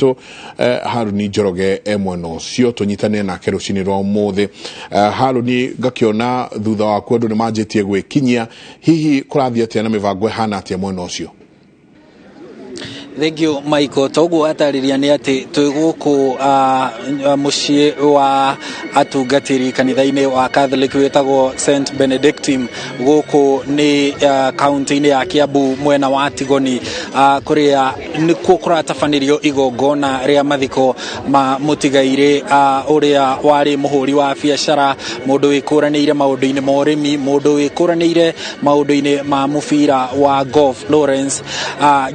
witũ Haruni Njoroge mwena ũcio tũnyitane nake rũcinĩ rwa ũmũthĩ. Haruni, ngakĩona thutha wa kwendwo nĩ manjĩtie gwĩkinyia, hihi kũrathiĩ atĩa na mĩbango ĩhana atĩa mwena ũcio? Thank you, Michael. Toguo atariria ni ati twiguku mucie wa atungatiri kanitha-ini wa Catholic wetagwo St Benedictine guku ni county-ini ya Kiambu mwena wa Tigoni, kuria nikuo kũratabanirio igongona ria mathiko ma mutigaire uria wari muhuri wa biacara, mundu wikuranĩire maundu-ini ma ũrĩmi, mundu wikuranĩire maundu-ini ma mubira wa golf, Lawrence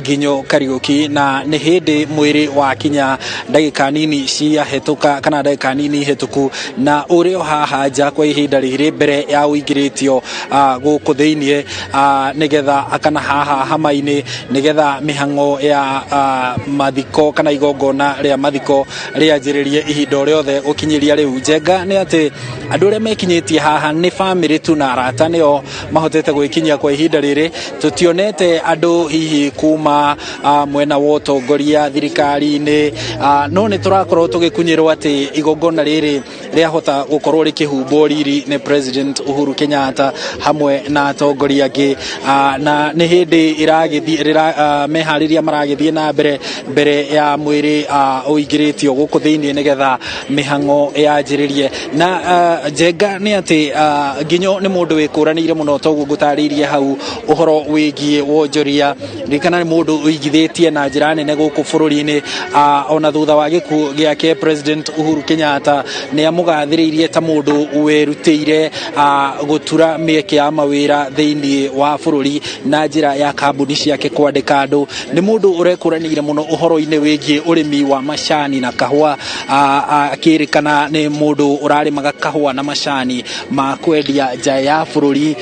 Ginyo Kariuki, na nĩ hĩndĩ mwĩrĩ wa kinya ndagĩka nini cia hetũka kana ndagĩka nini hetũku na ũrĩ haha nja kwa ihinda rĩrĩ mbere ya ũingĩrĩtio gũkũ thĩinĩ nĩgetha akana haha hama-inĩ nĩgetha mĩhang'o ya mathiko kana igongona rĩa mathiko rĩanjĩrĩrie ihinda rĩothe gũkinyĩria rĩu. Njenga nĩ atĩ andũ arĩa mekinyĩtie haha nĩ bamĩrĩ tu na arata nĩo mahotete gwĩkinyia kwa ihinda rĩrĩ. Tũtionete andũ hihi kuma mwena wa ũtongoria thirikari-inĩ, no nĩ tũrakorwo tũgĩkunyĩrwo atĩ igongona rĩrĩ rĩahota gũkorwo rĩkĩhumbwo riri nĩ President Uhuru Kenyatta hamwe na atongoria angĩ, na nĩ hĩndĩ ĩragĩthiĩ meharĩria maragĩthiĩ na mbere ya mwĩrĩ ũingĩrĩtio gũkũ thĩinĩ nĩgetha mĩhang'o yanjĩrĩrie. Na Njenga nĩ atĩ Nginyo nĩ mũndũ wĩkũranĩire mũno, toguo ngũtarĩirie hau ũhoro wĩgiĩ wonjoria. Ririkana nĩ mũndũ ũigithĩtie na njĩra nene gũkũ bũrũri-inĩ, ona thutha wa gĩkuũ gĩake President Uhuru Kenyatta nĩ amũgathĩrĩirie ta mũndũ werutĩire gũtura mĩeke ya mawĩra thĩinĩ wa bũrũri na njĩra ya kambuni ciake kwandĩka andũ. Nĩ mũndũ ũrekũranĩire mũno ũhoro-inĩ wĩgiĩ ũrĩmi wa macani na kahũa, akĩrĩkana nĩ mũndũ ũrarĩmaga kahũa na macani ma kwendia nja ya bũrũri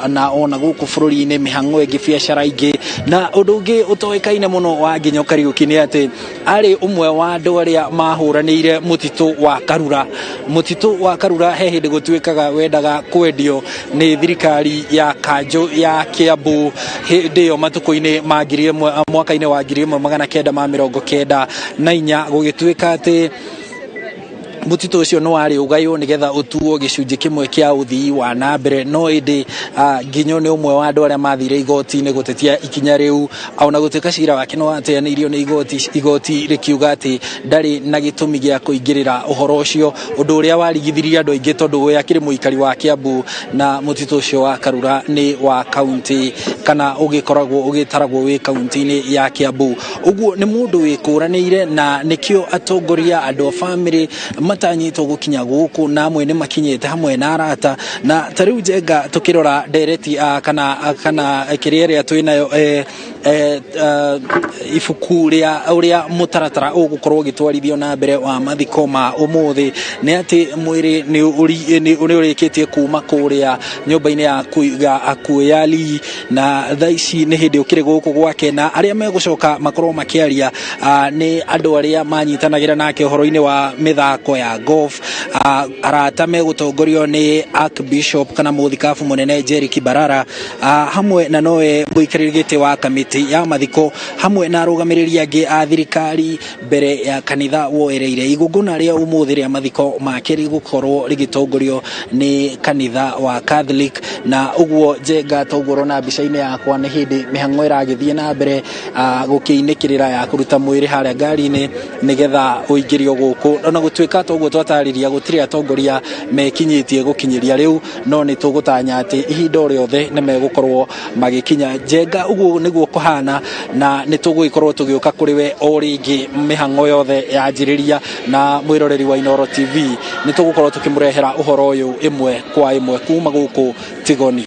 na ona gũkũ bũrũri-inĩ mĩhang'o ĩngĩ, biacara ingĩ. Na ũndũ ũngĩ ũtoĩkaine mũno wa Nginyo Kariuki nĩ atĩ arĩ ũmwe wa andũ arĩa mahũranĩire mũtitũ wa Karura. Mũtitũ wa Karura he hĩndĩ gũtuĩkaga wendaga kwendio nĩ thirikari ya Kanjũ ya Kiambu hĩndĩ ĩyo matukũ-inĩ ma mwaka-inĩ wa 1994 gũgĩtuĩka atĩ mũtitũ ũcio nĩ warĩ ũgaywo nĩgetha ũtuo gĩcunjĩ kĩmwe kĩa ũthii wa na mbere. No ĩndĩ Nginyo nĩ ũmwe wa andũ arĩa mathire igoti-inĩ gũtetia ikinya rĩu, ona gũtuĩka cira wake nĩ wateanĩirio nĩ igoti rĩkiuga atĩ ndarĩ na gĩtũmi gĩa kũingĩrĩra ũhoro ũcio, ũndũ ũrĩa warigithirie andũ aingĩ tondũ we akĩrĩ mũikari wa Kiambu na mũtitũ ũcio wa Karura nĩ wa kaunti kana ũgĩkoragwo ũgĩtaragwo wĩ kaunti-inĩ ya Kiambu. Ũguo nĩ mũndũ wĩkũranĩire na nĩkĩo atongoria andũ a bamĩrĩ matanyitwo gũkinya gũkũ na amwe nĩ makinyĩte hamwe na arata. Na tarĩu Njenga tũkĩrora ndereti kana kĩrĩa ĩrĩa twĩnayo ibuku ũrĩa mũtaratara ũgũkorwo ũgĩtwarithio na mbere wa mathiko ma ũmũthĩ nĩ atĩ mwĩrĩ nĩ ũrĩkĩtie kuma kũrĩa nyũmba-inĩ ya kũiga akuũ ya Lee, na thaa ici nĩ hĩndĩ ũkĩrĩ gũkũ gwake, na arĩa megũcoka makorwo makĩaria nĩ andũ arĩa manyitanagĩra nake ũhoro-inĩ wa mĩthako ya golf. Arata megũtongorio nĩ Archbishop kana mũthikabu mũnene Jerry Kibarara, hamwe na nowe mũikarĩri gĩtĩ wa kamĩtĩ ya mathiko, hamwe na arũgamĩrĩri angĩ a thirikari mbere ya kanitha woereire. Igongona rĩa ũmũthĩ rĩa mathiko make rĩgũkorwo rĩgĩtongorio nĩ kanitha wa Catholic, na ũguo Njenga toguo ũrona mbica-inĩ yakwa nĩ hĩndĩ mĩhang'o ĩragĩthiĩ na mbere gũkĩinĩkĩrĩra ya kũruta mwĩrĩ harĩa ngari-inĩ nĩgetha ũingĩrio gũkũ. Ona gũtuĩka toguo twatarĩria gũtirĩ atongoria mekinyĩtie gũkinyĩria rĩu, no nĩ tũgũtanya atĩ ihinda rĩothe nĩ megũkorwo magĩkinya. Njenga ũguo nĩguo kũhana, na nĩ tũgũgĩkorwo tũgĩũka kũrĩ we o rĩngĩ mĩhang'o yothe yanjĩrĩria, na mwĩroreri wa Inooro TV nĩ tũgũkorwo tũkĩmũrehera ũhoro ũyũ ĩmwe kwa ĩmwe kuma gũkũ Tigoni.